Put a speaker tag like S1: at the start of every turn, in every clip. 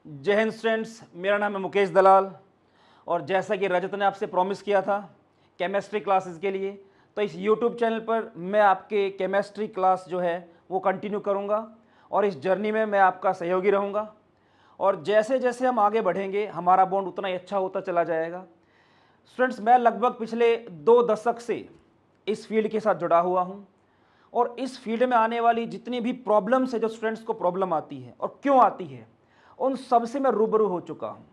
S1: जय हिंद स्टूडेंट्स, मेरा नाम है मुकेश दलाल और जैसा कि रजत ने आपसे प्रॉमिस किया था केमिस्ट्री क्लासेस के लिए, तो इस यूट्यूब चैनल पर मैं आपके केमिस्ट्री क्लास जो है वो कंटिन्यू करूँगा और इस जर्नी में मैं आपका सहयोगी रहूँगा। और जैसे जैसे हम आगे बढ़ेंगे हमारा बॉन्ड उतना ही अच्छा होता चला जाएगा। स्टूडेंट्स, मैं लगभग पिछले 2 दशक से इस फील्ड के साथ जुड़ा हुआ हूँ और इस फील्ड में आने वाली जितनी भी प्रॉब्लम्स है, जो स्टूडेंट्स को प्रॉब्लम आती है और क्यों आती है, उन सब से मैं रूबरू हो चुका हूँ।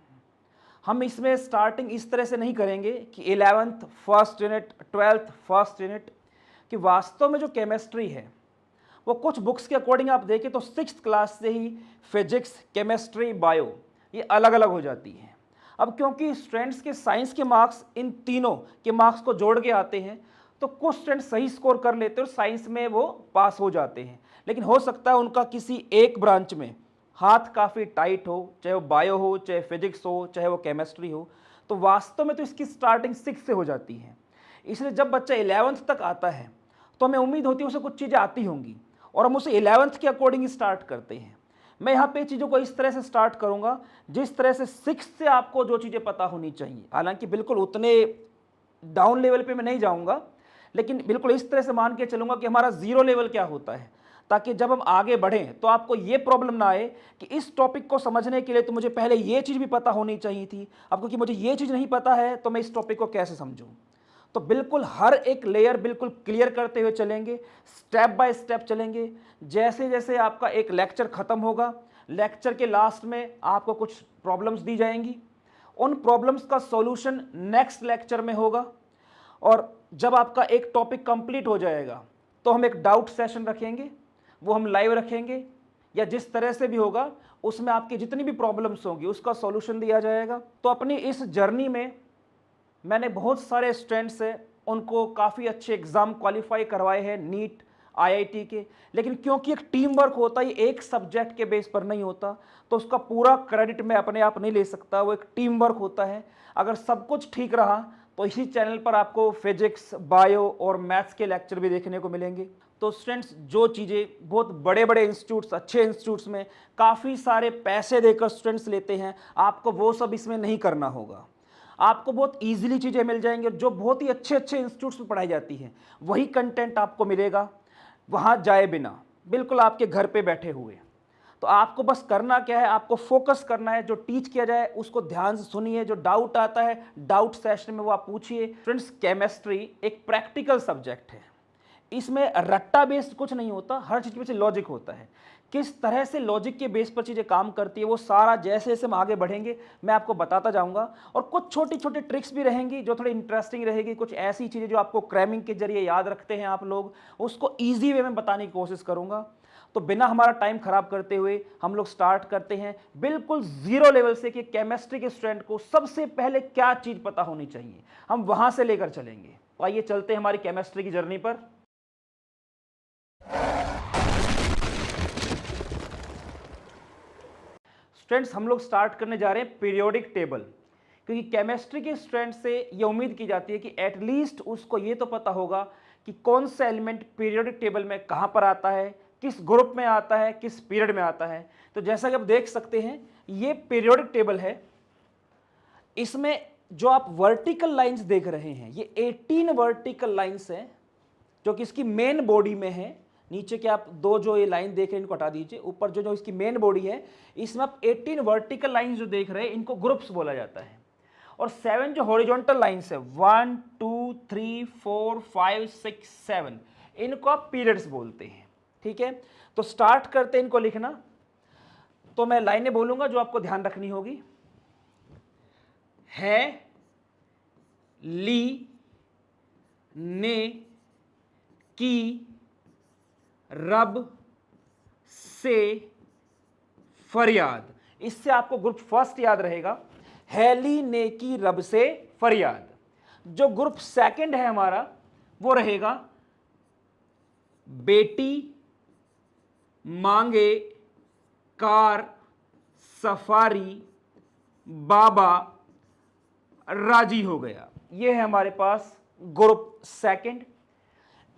S1: हम इसमें स्टार्टिंग इस तरह से नहीं करेंगे कि 11th first unit, 12th first unit, कि वास्तव में जो केमिस्ट्री है वो कुछ बुक्स के अकॉर्डिंग आप देखें तो 6th क्लास से ही फिजिक्स, केमिस्ट्री, बायो ये अलग अलग हो जाती है। अब क्योंकि स्टूडेंट्स के साइंस के मार्क्स इन तीनों के मार्क्स को जोड़ के आते हैं, तो कुछ स्टूडेंट सही स्कोर कर लेते हैं और साइंस में वो पास हो जाते हैं, लेकिन हो सकता है उनका किसी एक ब्रांच में हाथ काफ़ी टाइट हो, चाहे वो बायो हो, चाहे फिजिक्स हो, चाहे वो केमिस्ट्री हो। तो वास्तव में तो इसकी स्टार्टिंग 6 से हो जाती है। इसलिए जब बच्चा 11th तक आता है तो हमें उम्मीद होती है उसे कुछ चीज़ें आती होंगी और हम उसे 11th के अकॉर्डिंग स्टार्ट करते हैं। मैं यहाँ पे चीज़ों को इस तरह से स्टार्ट करूँगा जिस तरह से 6 से आपको जो चीज़ें पता होनी चाहिए। हालांकि बिल्कुल उतने डाउन लेवल पे मैं नहीं जाऊँगा, लेकिन बिल्कुल इस तरह से मान के चलूँगा कि हमारा 0 लेवल क्या होता है, ताकि जब हम आगे बढ़ें तो आपको ये प्रॉब्लम ना आए कि इस टॉपिक को समझने के लिए तो मुझे पहले ये चीज़ भी पता होनी चाहिए थी, अब क्योंकि मुझे ये चीज़ नहीं पता है तो मैं इस टॉपिक को कैसे समझूँ। तो बिल्कुल हर एक लेयर बिल्कुल क्लियर करते हुए चलेंगे, स्टेप बाय स्टेप चलेंगे। जैसे जैसे आपका एक लेक्चर खत्म होगा, लेक्चर के लास्ट में आपको कुछ प्रॉब्लम्स दी जाएंगी, उन प्रॉब्लम्स का सॉल्यूशन नेक्स्ट लेक्चर में होगा। और जब आपका एक टॉपिक कंप्लीट हो जाएगा तो हम एक डाउट सेशन रखेंगे, वो हम लाइव रखेंगे या जिस तरह से भी होगा उसमें आपकी जितनी भी प्रॉब्लम्स होंगी उसका सॉल्यूशन दिया जाएगा। तो अपनी इस जर्नी में मैंने बहुत सारे स्टूडेंट्स हैं, उनको काफ़ी अच्छे एग्ज़ाम क्वालिफाई करवाए हैं नीट, आईआईटी के, लेकिन क्योंकि एक टीम वर्क होता है, एक सब्जेक्ट के बेस पर नहीं होता, तो उसका पूरा क्रेडिट मैं अपने आप नहीं ले सकता, वो एक टीम वर्क होता है। अगर सब कुछ ठीक रहा तो इसी चैनल पर आपको फिजिक्स, बायो और मैथ्स के लेक्चर भी देखने को मिलेंगे। तो स्टूडेंट्स, जो चीज़ें बहुत बड़े बड़े इंस्टीट्यूट्स, अच्छे इंस्टीट्यूट्स में काफ़ी सारे पैसे देकर स्टूडेंट्स लेते हैं, आपको वो सब इसमें नहीं करना होगा। आपको बहुत इजीली चीज़ें मिल जाएंगी, जो बहुत ही अच्छे अच्छे इंस्टीट्यूट्स में पढ़ाई जाती हैं वही कंटेंट आपको मिलेगा, वहाँ जाए बिना, बिल्कुल आपके घर पे बैठे हुए। तो आपको बस करना क्या है, आपको फोकस करना है, जो टीच किया जाए उसको ध्यान से सुनिए, जो डाउट आता है डाउट सेशन में वो आप पूछिए। फ्रेंड्स, केमिस्ट्री एक प्रैक्टिकल सब्जेक्ट है, इसमें रट्टा बेस्ड कुछ नहीं होता, हर चीज़ के पीछे लॉजिक होता है। किस तरह से लॉजिक के बेस पर चीज़ें काम करती है वो सारा जैसे जैसे हम आगे बढ़ेंगे मैं आपको बताता जाऊंगा। और कुछ छोटी छोटी ट्रिक्स भी रहेंगी जो थोड़ी इंटरेस्टिंग रहेगी, कुछ ऐसी चीज़ें जो आपको क्रैमिंग के जरिए याद रखते हैं आप लोग, उसको ईजी वे में बताने की कोशिश करूंगा। तो बिना हमारा टाइम खराब करते हुए हम लोग स्टार्ट करते हैं बिल्कुल 0 लेवल से कि केमिस्ट्री के स्टूडेंट को सबसे पहले क्या चीज़ पता होनी चाहिए, हम वहां से लेकर चलेंगे। तो आइए चलते हैं हमारी केमिस्ट्री की जर्नी पर। स्टूडेंट्स, हम लोग स्टार्ट करने जा रहे हैं पीरियोडिक टेबल, क्योंकि केमिस्ट्री के स्टूडेंट से ये उम्मीद की जाती है कि एटलीस्ट उसको ये तो पता होगा कि कौन सा एलिमेंट पीरियोडिक टेबल में कहाँ पर आता है, किस ग्रुप में आता है, किस पीरियड में आता है। तो जैसा कि आप देख सकते हैं ये पीरियोडिक टेबल है, इसमें जो आप वर्टिकल लाइंस देख रहे हैं ये 18 वर्टिकल लाइंस हैं जो कि इसकी मेन बॉडी में है। नीचे के आप दो जो ये लाइन देख रहे हैं इनको हटा दीजिए, ऊपर जो जो इसकी मेन बॉडी है इसमें आप 18 वर्टिकल लाइंस जो देख रहे हैं इनको ग्रुप्स बोला जाता है, और 7 जो हॉरिजॉन्टल लाइंस है 1 2 3 4 5 6 7 इनको आप पीरियड्स बोलते हैं। ठीक है, तो स्टार्ट करते हैं इनको लिखना। तो मैं लाइनें बोलूंगा जो आपको ध्यान रखनी होगी। है, ली, ने, की, रब, से, फरियाद। इससे आपको ग्रुप फर्स्ट याद रहेगा, हैली, ने, की, रब, से, फरियाद। जो ग्रुप सेकंड है हमारा वो रहेगा बेटी, मांगे, कार, सफारी, बाबा, राजी हो गया। ये है हमारे पास ग्रुप सेकंड।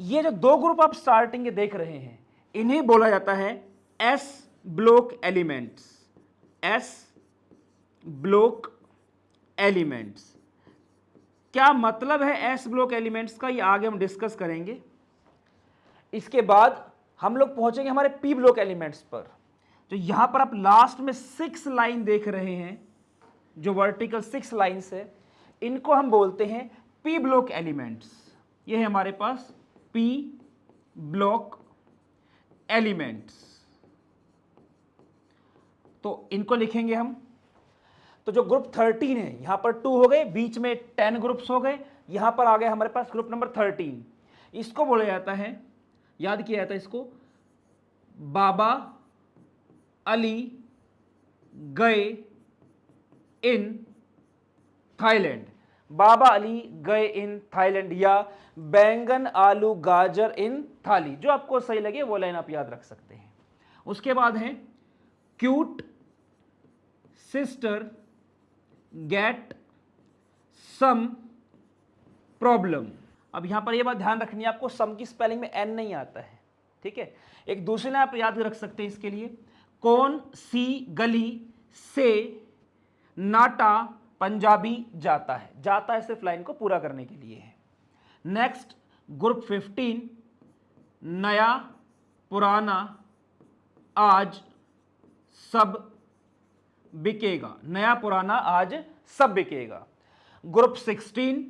S1: ये जो दो ग्रुप आप स्टार्टिंग के देख रहे हैं इन्हें बोला जाता है S block elements. S block elements. क्या मतलब है एस ब्लॉक एलिमेंट्स का, ये आगे हम डिस्कस करेंगे। इसके बाद हम लोग पहुंचेंगे हमारे पी ब्लॉक एलिमेंट्स पर। तो यहां पर आप लास्ट में 6 लाइन देख रहे हैं, जो वर्टिकल 6 लाइन्स है, इनको हम बोलते हैं पी ब्लॉक एलिमेंट्स। ये है हमारे पास पी ब्लॉक एलिमेंट्स। तो इनको लिखेंगे हम। तो जो ग्रुप 13 है, यहां पर 2 हो गए, बीच में 10 ग्रुप्स हो गए, यहां पर आ गए हमारे पास ग्रुप नंबर 13। इसको बोला जाता है, याद किया जाता है इसको, बाबा अली गए इन थाईलैंड। बाबा अली गए इन थाईलैंड, या बैंगन आलू गाजर इन थाली, जो आपको सही लगे वो लाइन आप याद रख सकते हैं। उसके बाद है cute sister get some problem. अब यहां पर यह बात ध्यान रखनी है आपको, सम की स्पेलिंग में एन नहीं आता है, ठीक है। एक दूसरे लाइन आप याद रख सकते हैं इसके लिए, कौन सी गली से नाटा पंजाबी जाता है। जाता है सिर्फ लाइन को पूरा करने के लिए है। नेक्स्ट ग्रुप 15, नया पुराना आज सब बिकेगा। नया पुराना आज सब बिकेगा। ग्रुप 16,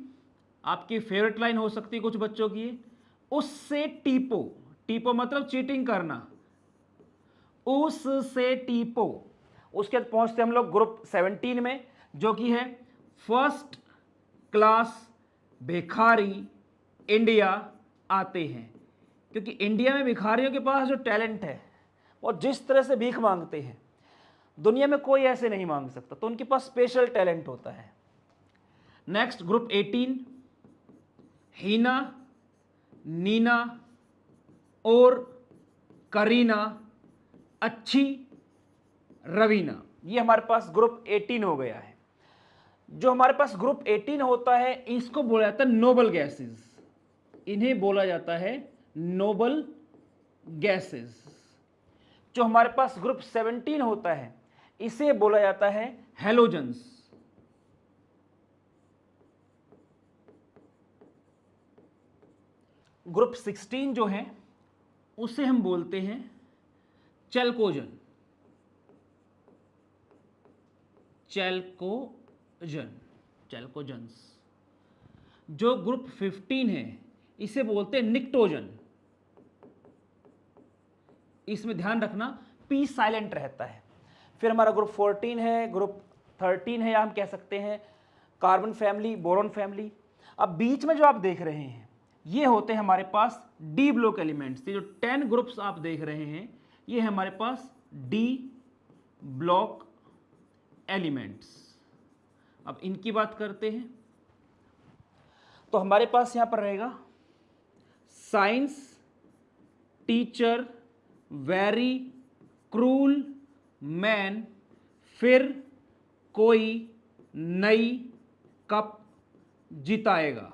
S1: आपकी फेवरेट लाइन हो सकती है कुछ बच्चों की, उससे टीपो। टीपो मतलब चीटिंग करना, उससे टीपो। उसके बाद पहुंचते हम लोग ग्रुप 17 में, जो कि है फर्स्ट क्लास भिखारी इंडिया आते हैं। क्योंकि इंडिया में भिखारियों के पास जो टैलेंट है, और जिस तरह से भीख मांगते हैं, दुनिया में कोई ऐसे नहीं मांग सकता, तो उनके पास स्पेशल टैलेंट होता है। नेक्स्ट ग्रुप 18, हीना, नीना और करीना, अच्छी, रवीना। ये हमारे पास ग्रुप 18 हो गया है। जो हमारे पास ग्रुप 18 होता है, इसको बोला जाता है नोबल गैसेस। इन्हें बोला जाता है नोबल गैसेस। जो हमारे पास ग्रुप 17 होता है, इसे बोला जाता है हेलोजन्स। ग्रुप 16 जो है, उसे हम बोलते हैं चैल्कोजन। चैल्कोजन्स। जो ग्रुप 15 है, इसे बोलते हैं निक्टोजन। इसमें ध्यान रखना पी साइलेंट रहता है। फिर हमारा ग्रुप 14 है, ग्रुप 13 है, या हम कह सकते हैं कार्बन फैमिली, बोरॉन फैमिली। अब बीच में जो आप देख रहे हैं, ये होते हैं हमारे पास डी ब्लॉक एलिमेंट्स। ये जो 10 ग्रुप्स आप देख रहे हैं, ये है हमारे पास डी ब्लॉक एलिमेंट्स। अब इनकी बात करते हैं। तो हमारे पास यहां पर रहेगा science teacher very cruel man, फिर कोई नई कप जिताएगा।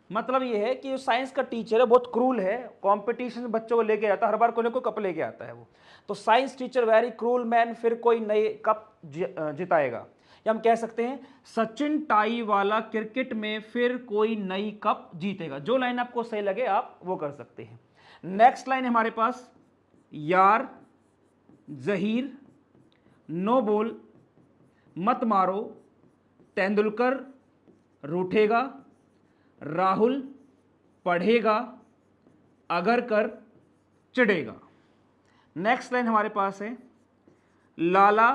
S1: मतलब ये है कि जो साइंस का टीचर है बहुत क्रूल है, कंपटीशन में बच्चों को लेके आता है, हर बार कोई ना कोई कप लेके आता है वो। तो science teacher very cruel man, फिर कोई नई कप जिताएगा। या हम कह सकते हैं सचिन टाई वाला क्रिकेट में फिर कोई नई कप जीतेगा। जो लाइन आपको सही लगे आप वो कर सकते हैं। नेक्स्ट लाइन हमारे पास, यार जहीर नो बॉल मत मारो, तेंदुलकर रूठेगा, राहुल पढ़ेगा, अगर कर चिढ़ेगा। नेक्स्ट लाइन हमारे पास है, लाला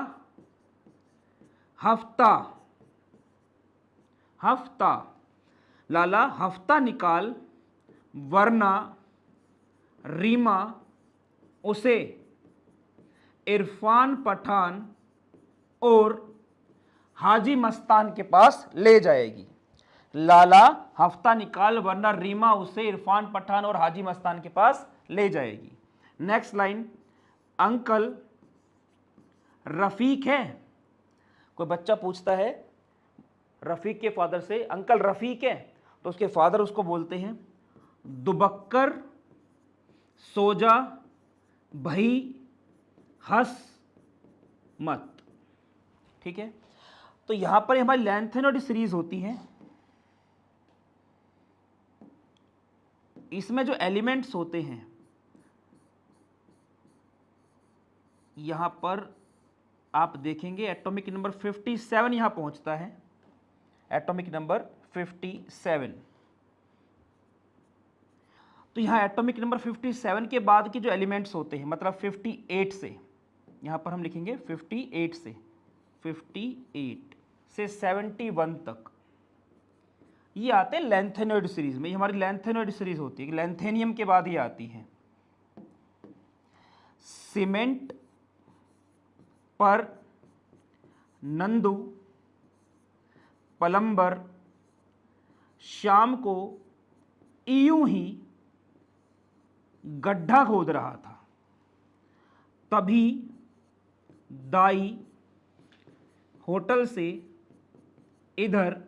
S1: हफ्ता लाला हफ्ता निकाल, वरना रीमा उसे इरफान पठान और हाजी मस्तान के पास ले जाएगी। लाला हफ्ता निकाल, वरना रीमा उसे इरफान पठान और हाजी मस्तान के पास ले जाएगी। नेक्स्ट लाइन, अंकल रफीक है। कोई बच्चा पूछता है रफीक के फादर से, अंकल रफीक है, तो उसके फादर उसको बोलते हैं दुबक्कर सोजा भई हंस मत। ठीक है। तो यहां पर हमारी लैंथेनॉइड सीरीज होती है। इसमें जो एलिमेंट्स होते हैं यहां पर आप देखेंगे एटॉमिक नंबर 57 यहां पहुंचता है, एटॉमिक नंबर 57। तो यहां एटॉमिक नंबर 57 के बाद के जो एलिमेंट्स होते हैं, मतलब 58 से, यहां पर हम लिखेंगे 58 से 71 तक, ये आते हैं लैंथेनॉइड सीरीज में। ये हमारी लैंथेनॉइड सीरीज होती है, लैंथेनियम के बाद ये आती है। सीमेंट पर नंदू पलंबर शाम को यूं ही गड्ढा खोद रहा था, तभी दाई होटल से इधर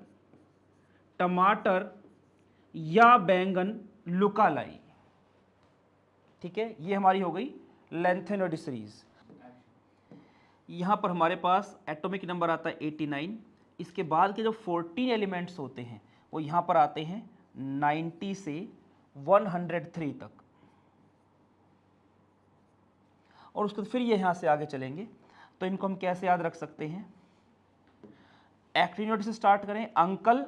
S1: टमाटर या बैंगन लुका लाई। ठीक है, ये हमारी हो गई लैंथेनॉइड सीरीज। यहां पर हमारे पास एटॉमिक नंबर आता है 89। इसके बाद के जो 14 एलिमेंट्स होते हैं वो यहां पर आते हैं 90 से 103 तक, और उसके फिर ये यहां से आगे चलेंगे। तो इनको हम कैसे याद रख सकते हैं? एक्टिनोड से स्टार्ट करें। अंकल,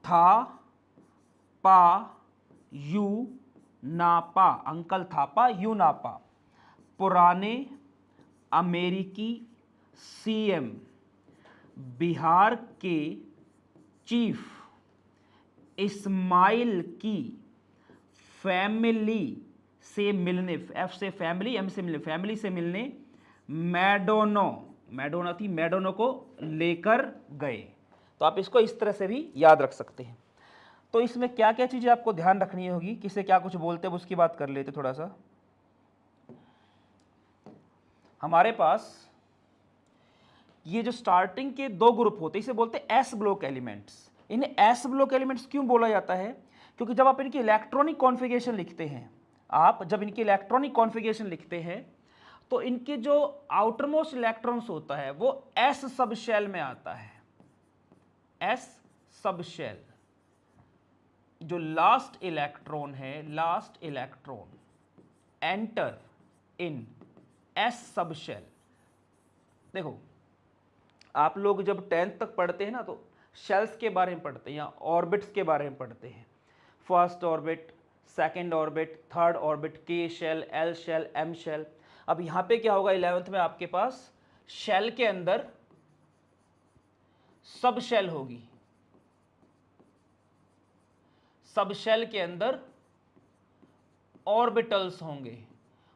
S1: था, पा, यू, नापा, अंकल थापा यू नापा। पुराने अमेरिकी सीएम बिहार के चीफ इस्माइल की फैमिली से मिलने, एफ से फैमिली, एम से मिलने, फैमिली से मिलने मैडोना थी, मैडोना को लेकर गए। तो आप इसको इस तरह से भी याद रख सकते हैं। तो इसमें क्या क्या चीजें आपको ध्यान रखनी होगी, किसे क्या कुछ बोलते हैं उसकी बात कर लेते थोड़ा सा। हमारे पास ये जो स्टार्टिंग के दो ग्रुप होते हैं इसे बोलते हैं एस ब्लॉक एलिमेंट्स। इन्हें एस ब्लॉक एलिमेंट्स क्यों बोला जाता है? क्योंकि जब आप इनकी इलेक्ट्रॉनिक कॉन्फ़िगरेशन लिखते हैं, आप जब इनकी इलेक्ट्रॉनिक कॉन्फ़िगरेशन लिखते हैं तो इनके जो आउटर मोस्ट इलेक्ट्रॉन्स होता है वो एस सब शेल में आता है। एस सब शेल, जो लास्ट इलेक्ट्रॉन है, last electron enter in s sub shell. देखो, आप लोग जब 10th तक पढ़ते हैं ना तो शेल्स के बारे में पढ़ते हैं या ऑर्बिट्स के बारे में पढ़ते हैं। First orbit, second orbit, third orbit, K shell, L shell, M shell. अब यहां पे क्या होगा 11th में आपके पास शेल के अंदर सब शेल होगी, सब शेल के अंदर ऑर्बिटल्स होंगे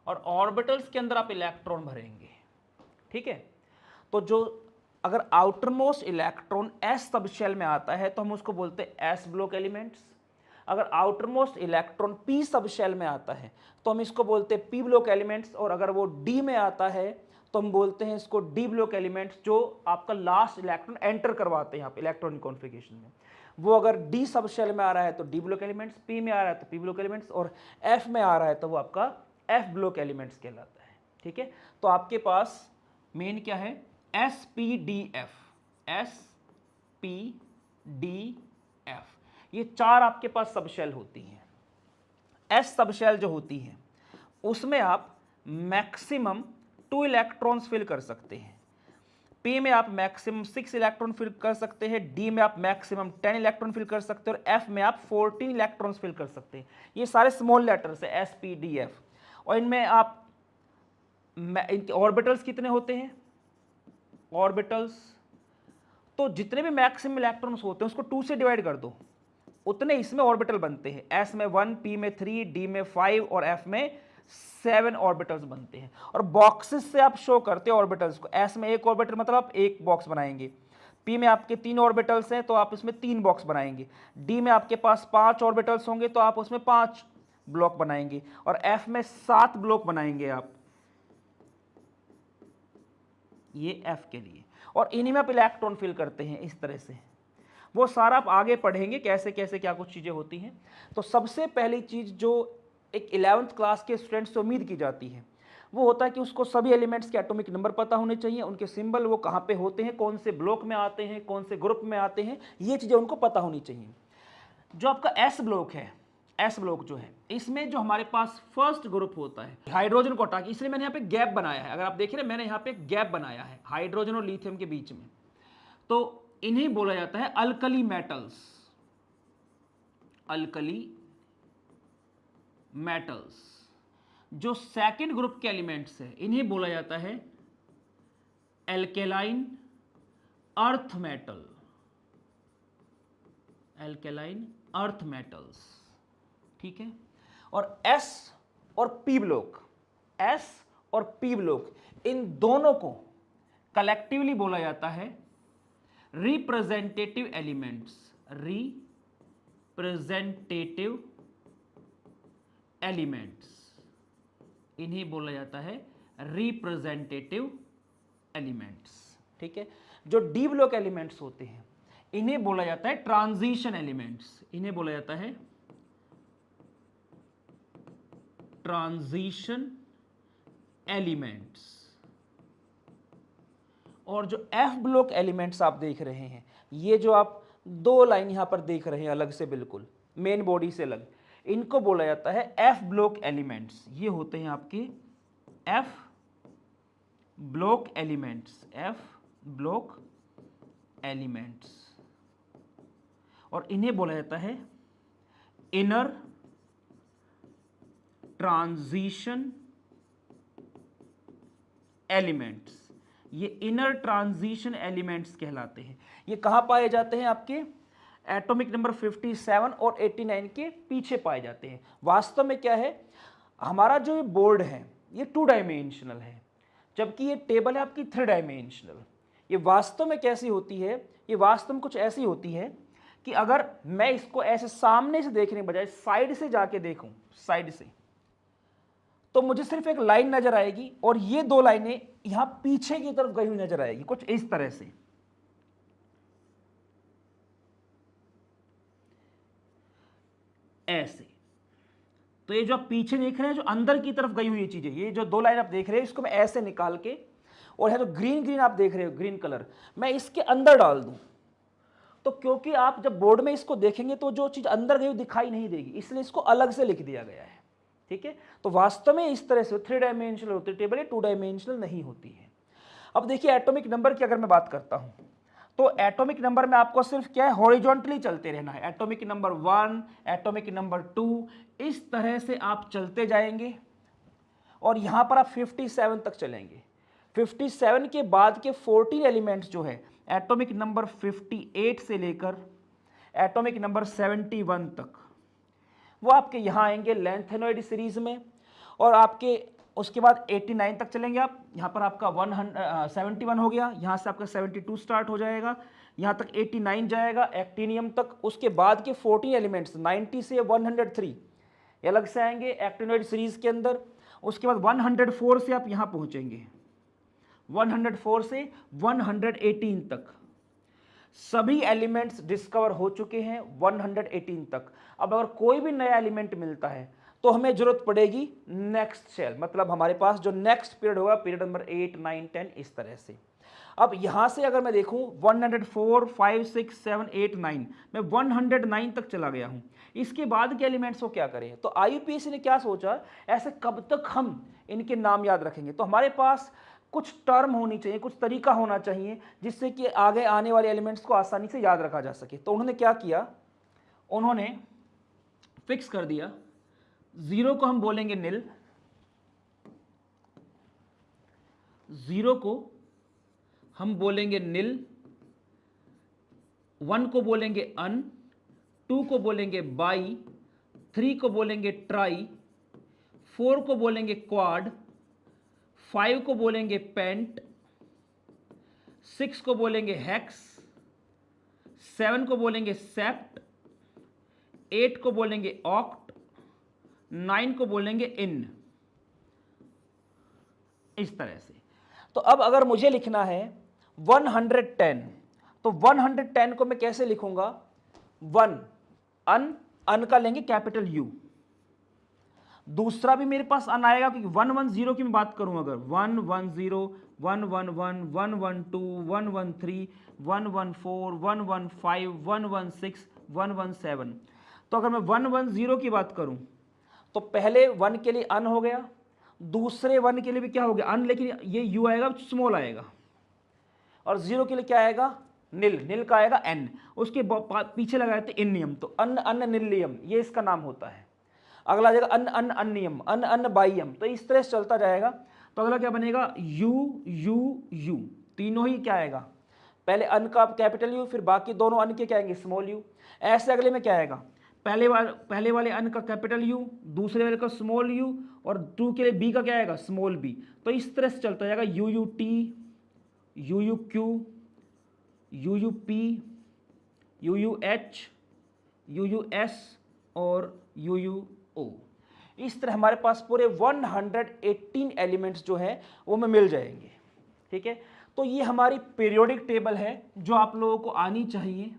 S1: और ऑर्बिटल्स के अंदर आप इलेक्ट्रॉन भरेंगे। ठीक है, तो जो अगर outermost electron s sub shell में आता है तो हम उसको बोलते हैं एस ब्लॉक एलिमेंट्स। अगर outermost electron p sub shell में आता है तो हम इसको बोलते हैं पी ब्लॉक एलिमेंट्स, और अगर वो डी में आता है तो हम बोलते हैं इसको डी ब्लॉक एलिमेंट्स, जो आपका लास्ट इलेक्ट्रॉन एंटर करवाते हैं यहाँ पे इलेक्ट्रॉनिक कॉन्फ़िगरेशन में। वो अगर डी सब शेल में आ रहा है तो डी ब्लॉक एलिमेंट्स, पी में आ रहा है तो पी ब्लॉक एलिमेंट्स, और एफ में आ रहा है तो वो आपका एफ ब्लॉक एलिमेंट्स कहलाता है। ठीक है, तो आपके पास मेन क्या है? S P D F, S P D F, ये चार आपके पास सब शेल होती हैं। एस सब शेल जो होती है उसमें आप मैक्सिमम 2 इलेक्ट्रॉन्स फिल कर सकते हैं। पी में आप मैक्सिमम 6 इलेक्ट्रॉन फिल कर सकते हैं, डी में आप मैक्सिमम 10 इलेक्ट्रॉन फिल कर सकते हैं, और एफ में आप 14 इलेक्ट्रॉन्स फिल कर सकते हैं। ये सारे स्मॉल लेटर्स है एस पी डी एफ। और इनमें आप इनके ऑर्बिटल्स कितने होते हैं? ऑर्बिटल्स तो जितने भी मैक्सिमम इलेक्ट्रॉन्स होते हैं उसको 2 से डिवाइड कर दो, उतने इसमें ऑर्बिटल बनते हैं। एस में 1, पी में 3, डी में 5 और एफ में 7 ऑर्बिटल्स बनते हैं। और बॉक्सेस से आप शो करते हैं ऑर्बिटल्स को। एस में 1 ऑर्बिटल मतलब आप 1 बॉक्स बनाएंगे, पी में आपके 3 ऑर्बिटल्स हैं तो आप इसमें 3 बॉक्स बनाएंगे, डी में आपके पास 5 ऑर्बिटल्स होंगे तो आप उसमें 5 ब्लॉक बनाएंगे, और एफ में 7 ब्लॉक बनाएंगे आप, ये एफ के लिए। और इन्हीं में आप इलेक्ट्रॉन फिल करते हैं इस तरह से। वो सारा आप आगे पढ़ेंगे कैसे कैसे क्या कुछ चीज़ें होती हैं। तो सबसे पहली चीज़ जो एक 11th क्लास के स्टूडेंट से उम्मीद की जाती है वो होता है कि उसको सभी एलिमेंट्स के एटॉमिक नंबर पता होने चाहिए, उनके सिंबल वो कहाँ पे होते हैं, कौन से ब्लॉक में आते हैं, कौन से ग्रुप में आते हैं, ये चीज़ें उनको पता होनी चाहिए। जो आपका एस ब्लॉक है, एस ब्लॉक जो है, इसमें जो हमारे पास फर्स्ट ग्रुप होता है हाइड्रोजन को हटा के, इसलिए मैंने यहाँ पे गैप बनाया है। अगर आप देख रहे हैं मैंने यहाँ पे गैप बनाया है हाइड्रोजन और लिथियम के बीच में, तो इन्हें बोला जाता है अल्कली मेटल्स। Alkali metals. जो सेकंड ग्रुप के एलिमेंट्स है इन्हें बोला जाता है alkaline earth metal. Alkaline earth metals, ठीक है। और एस और पी ब्लॉक, एस और पी ब्लॉक, इन दोनों को कलेक्टिवली बोला जाता है रिप्रेजेंटेटिव एलिमेंट्स। रिप्रेजेंटेटिव एलिमेंट्स, इन्हें बोला जाता है रिप्रेजेंटेटिव एलिमेंट्स, ठीक है। जो डी ब्लॉक एलिमेंट्स होते हैं इन्हें बोला जाता है ट्रांजिशन एलिमेंट्स। इन्हें बोला जाता है ट्रांजिशन एलिमेंट्स। और जो एफ ब्लॉक एलिमेंट्स आप देख रहे हैं, ये जो आप दो लाइन यहां पर देख रहे हैं अलग से, बिल्कुल मेन बॉडी से अलग, इनको बोला जाता है एफ ब्लॉक एलिमेंट्स। ये होते हैं आपके F block elements, F block elements. और इन्हें बोला जाता है इनर ट्रांजिशन एलिमेंट्स। ये इनर ट्रांजिशन एलिमेंट्स कहलाते हैं। ये कहां पाए जाते हैं? आपके एटॉमिक नंबर 57 और 89 के पीछे पाए जाते हैं। वास्तव में क्या है, हमारा जो ये बोर्ड है ये 2 डायमेंशनल है, जबकि ये टेबल है आपकी 3 डायमेंशनल। ये वास्तव में कैसी होती है? ये वास्तव में कुछ ऐसी होती है कि अगर मैं इसको ऐसे सामने से देखने के बजाय साइड से जाके देखूं, साइड से, तो मुझे सिर्फ एक लाइन नजर आएगी और ये 2 लाइनें यहां पीछे की तरफ गई हुई नजर आएगी, कुछ इस तरह से। ऐसे। तो ये जो आप पीछे देख रहे हैं, जो अंदर की तरफ गई हुई ये चीजें, ये जो 2 लाइन आप देख रहे हैं, इसको मैं ऐसे निकाल के, और है जो ग्रीन ग्रीन आप देख रहे हो, ग्रीन कलर, मैं इसके अंदर डाल दूं, तो क्योंकि आप जब बोर्ड में इसको देखेंगे तो जो चीज अंदर गई दिखाई नहीं देगी, इसलिए इसको अलग से लिख दिया गया है, ठीक है। तो वास्तव में इस तरह से 3 डायमेंशनल होती है टेबल, 2 डायमेंशनल नहीं होती है। अब देखिए एटॉमिक नंबर की अगर मैं बात करता हूं, तो एटॉमिक नंबर में आपको सिर्फ क्या है, हॉरिजॉन्टली चलते रहना है। एटॉमिक नंबर 1, एटॉमिक नंबर 2, इस तरह से आप चलते जाएंगे और यहां पर आप 57 तक चलेंगे। 57 के बाद के 14 एलिमेंट्स जो है एटॉमिक नंबर 58 से लेकर एटॉमिक नंबर 71 तक, वो आपके यहां आएंगे लेंथेनॉइड सीरीज में। और आपके उसके बाद 89 तक चलेंगे आप, यहाँ पर आपका 71 हो गया, यहाँ से आपका 72 स्टार्ट हो जाएगा, यहाँ तक 89 जाएगा एक्टिनियम तक। उसके बाद के 14 एलिमेंट्स 90 से 103 ये अलग से आएंगे एक्टिनोइड सीरीज के अंदर। उसके बाद 104 से आप यहाँ पहुँचेंगे, 104 से 118 तक सभी एलिमेंट्स डिस्कवर हो चुके हैं 118 तक। अब अगर कोई भी नया एलिमेंट मिलता है तो हमें जरूरत पड़ेगी नेक्स्ट शेल, मतलब हमारे पास जो नेक्स्ट पीरियड होगा, पीरियड नंबर 8, 9, 10, इस तरह से। अब यहां से अगर मैं देखूं 104, 5, 6, 7, 8, 9, मैं 109 तक चला गया हूं। इसके बाद के एलिमेंट्स को क्या करें? तो IUPAC ने क्या सोचा, ऐसे कब तक हम इनके नाम याद रखेंगे? तो हमारे पास कुछ टर्म होनी चाहिए, कुछ तरीका होना चाहिए जिससे कि आगे आने वाले एलिमेंट्स को आसानी से याद रखा जा सके। तो उन्होंने क्या किया, उन्होंने फिक्स कर दिया, 0 को हम बोलेंगे नील, 0 को हम बोलेंगे नील, 1 को बोलेंगे अन, 2 को बोलेंगे बाई, 3 को बोलेंगे ट्राई, 4 को बोलेंगे क्वाड, 5 को बोलेंगे पेंट, 6 को बोलेंगे हेक्स, 7 को बोलेंगे सेप्ट, 8 को बोलेंगे ऑक्ट, 9 को बोलेंगे इन, इस तरह से। तो अब अगर मुझे लिखना है 110, तो 110 को मैं कैसे लिखूंगा? 1 अन, अन का लेंगे कैपिटल U, दूसरा भी मेरे पास अन आएगा, क्योंकि 110 की मैं बात करूं, अगर 110, 111, 112, 113, 114, 115, 116, 117, तो अगर मैं 110 की बात करूं तो पहले 1 के लिए अन हो गया, दूसरे 1 के लिए भी क्या हो गया, अन, लेकिन ये यू आएगा स्मॉल आएगा, और 0 के लिए क्या आएगा, नील, नील का आएगा एन, उसके पीछे लगाए थे इनियम, तो अन अन निलियम ये इसका नाम होता है। अगला आ जाएगा अन अन अन्नियम, अन अन बाइयम, तो इस तरह से चलता जाएगा। तो अगला क्या बनेगा, यू यू यू, तीनों ही क्या आएगा, पहले अन का कैपिटल यू, फिर बाकी दोनों अन के क्या आएंगे, स्मॉल यू। ऐसे अगले में क्या आएगा, पहले वाले अन का कैपिटल यू, दूसरे वाले का स्मॉल यू, और 2 के लिए बी का क्या आएगा, स्मॉल बी। तो इस तरह से चलता जाएगा, you U T, you you Q, you U P, you U H, you U S और यू यू ओ। इस तरह हमारे पास पूरे 118 एलिमेंट्स जो हैं वो हमें मिल जाएंगे। ठीक है, तो ये हमारी पीरियोडिक टेबल है जो आप लोगों को आनी चाहिए।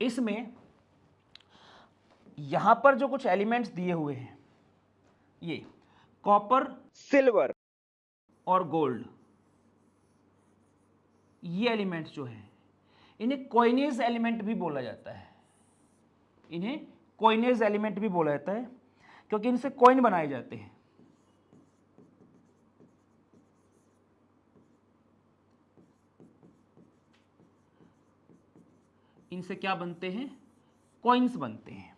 S1: इसमें यहां पर जो कुछ एलिमेंट्स दिए हुए हैं, ये कॉपर,
S2: सिल्वर
S1: और गोल्ड, ये एलिमेंट्स जो है इन्हें कॉइनेज एलिमेंट भी बोला जाता है, इन्हें कॉइनेज एलिमेंट भी बोला जाता है, क्योंकि इनसे कॉइन बनाए जाते हैं। इनसे क्या बनते हैं, कॉइन्स बनते हैं।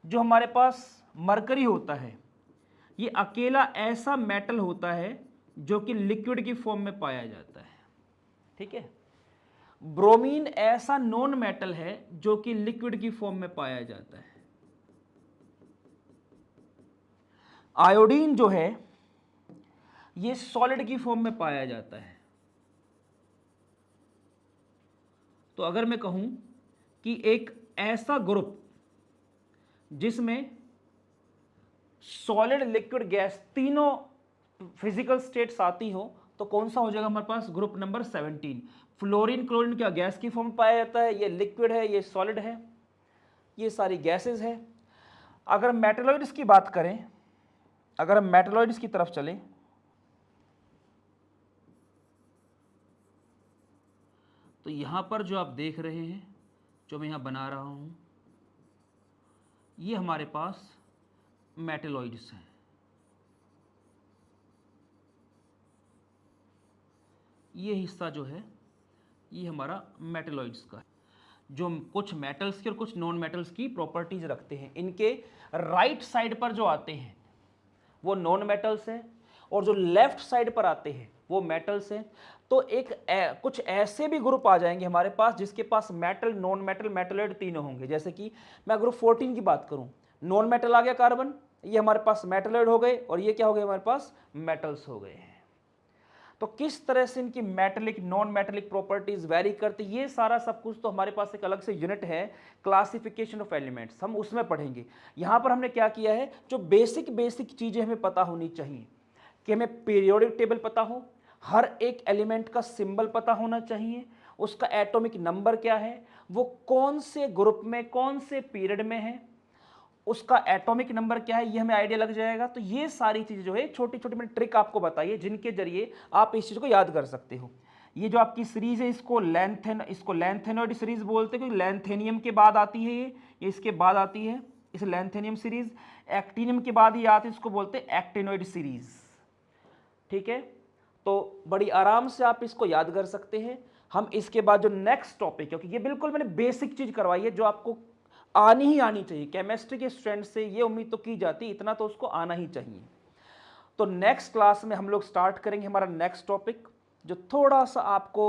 S1: जो हमारे पास मरकरी होता है, ये अकेला ऐसा मेटल होता है जो कि लिक्विड की फॉर्म में पाया जाता है। ठीक है, ब्रोमीन ऐसा नॉन मेटल है जो कि लिक्विड की फॉर्म में पाया जाता है। आयोडीन जो है ये सॉलिड की फॉर्म में पाया जाता है। तो अगर मैं कहूं कि एक ऐसा ग्रुप जिसमें सॉलिड, लिक्विड, गैस तीनों फिजिकल स्टेट्स आती हो, तो कौन सा हो जाएगा हमारे पास, ग्रुप नंबर 17। फ्लोरीन, क्लोरीन क्या गैस की फॉर्म में पाया जाता है, ये लिक्विड है, ये सॉलिड है, ये सारी गैसेस है। अगर मेटलॉइड्स की बात करें, अगर हम मेटलॉइड्स की तरफ चलें, तो यहां पर जो आप देख रहे हैं, जो मैं यहां बना रहा हूं, ये हमारे पास मेटलॉइड्स हैं। ये हिस्सा जो है ये हमारा मेटलॉइड्स का है, जो कुछ मेटल्स की और कुछ नॉन मेटल्स की प्रॉपर्टीज रखते हैं। इनके राइट साइड पर जो आते हैं वो नॉन मेटल्स हैं, और जो लेफ्ट साइड पर आते हैं वो मेटल्स हैं। तो कुछ ऐसे भी ग्रुप आ जाएंगे हमारे पास जिसके पास मेटल, नॉन मेटल, मेटलॉइड तीनों होंगे। जैसे कि मैं ग्रुप 14 की बात करूं, नॉन मेटल आ गया कार्बन, ये हमारे पास मेटलॉइड हो गए, और ये क्या हो गए हमारे पास, मेटल्स हो गए हैं। तो किस तरह से इनकी metallic, non metallic properties very करती, ये सारा सब कुछ तो हमारे पास एक अलग से यूनिट है, क्लासिफिकेशन ऑफ एलिमेंट्स, हम उसमें पढ़ेंगे। यहां पर हमने क्या किया है, जो बेसिक चीजें हमें पता होनी चाहिए, कि हमें पीरियोडिक टेबल पता हो, हर एक एलिमेंट का सिंबल पता होना चाहिए, उसका एटॉमिक नंबर क्या है, वो कौन से ग्रुप में, कौन से पीरियड में है, उसका एटॉमिक नंबर क्या है, ये हमें आइडिया लग जाएगा। तो ये सारी चीजें जो है, छोटी छोटी मैंने ट्रिक आपको बताइए, जिनके जरिए आप इस चीज को याद कर सकते हो। ये जो आपकी सीरीज है, इसको लैंथेनॉइड सीरीज बोलते हैं, क्योंकि लैंथेनियम के बाद आती है, ये इसके बाद आती है, इसे लैंथेनियम सीरीज। एक्टिनियम के बाद ये आती है, इसको बोलते हैं एक्टिनॉइड सीरीज। ठीक है, तो बड़ी आराम से आप इसको याद कर सकते हैं। हम इसके बाद जो नेक्स्ट टॉपिक, क्योंकि ये बिल्कुल मैंने बेसिक चीज करवाई है जो आपको आनी ही आनी चाहिए, केमिस्ट्री के स्टूडेंट से ये उम्मीद तो की जाती, इतना तो उसको आना ही चाहिए। तो नेक्स्ट क्लास में हम लोग स्टार्ट करेंगे हमारा नेक्स्ट टॉपिक, जो थोड़ा सा आपको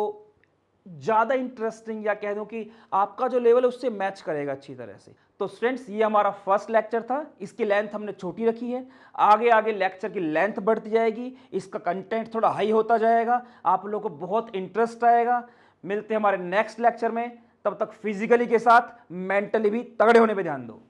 S1: ज़्यादा इंटरेस्टिंग, या कह दूं कि आपका जो लेवल है उससे मैच करेगा अच्छी तरह से। तो स्टूडेंट्स, ये हमारा फर्स्ट लेक्चर था, इसकी लेंथ हमने छोटी रखी है, आगे आगे लेक्चर की लेंथ बढ़ती जाएगी, इसका कंटेंट थोड़ा हाई होता जाएगा, आप लोगों को बहुत इंटरेस्ट आएगा। मिलते हैं हमारे नेक्स्ट लेक्चर में, तब तक फिजिकली के साथ मेंटली भी तगड़े होने पे ध्यान दो।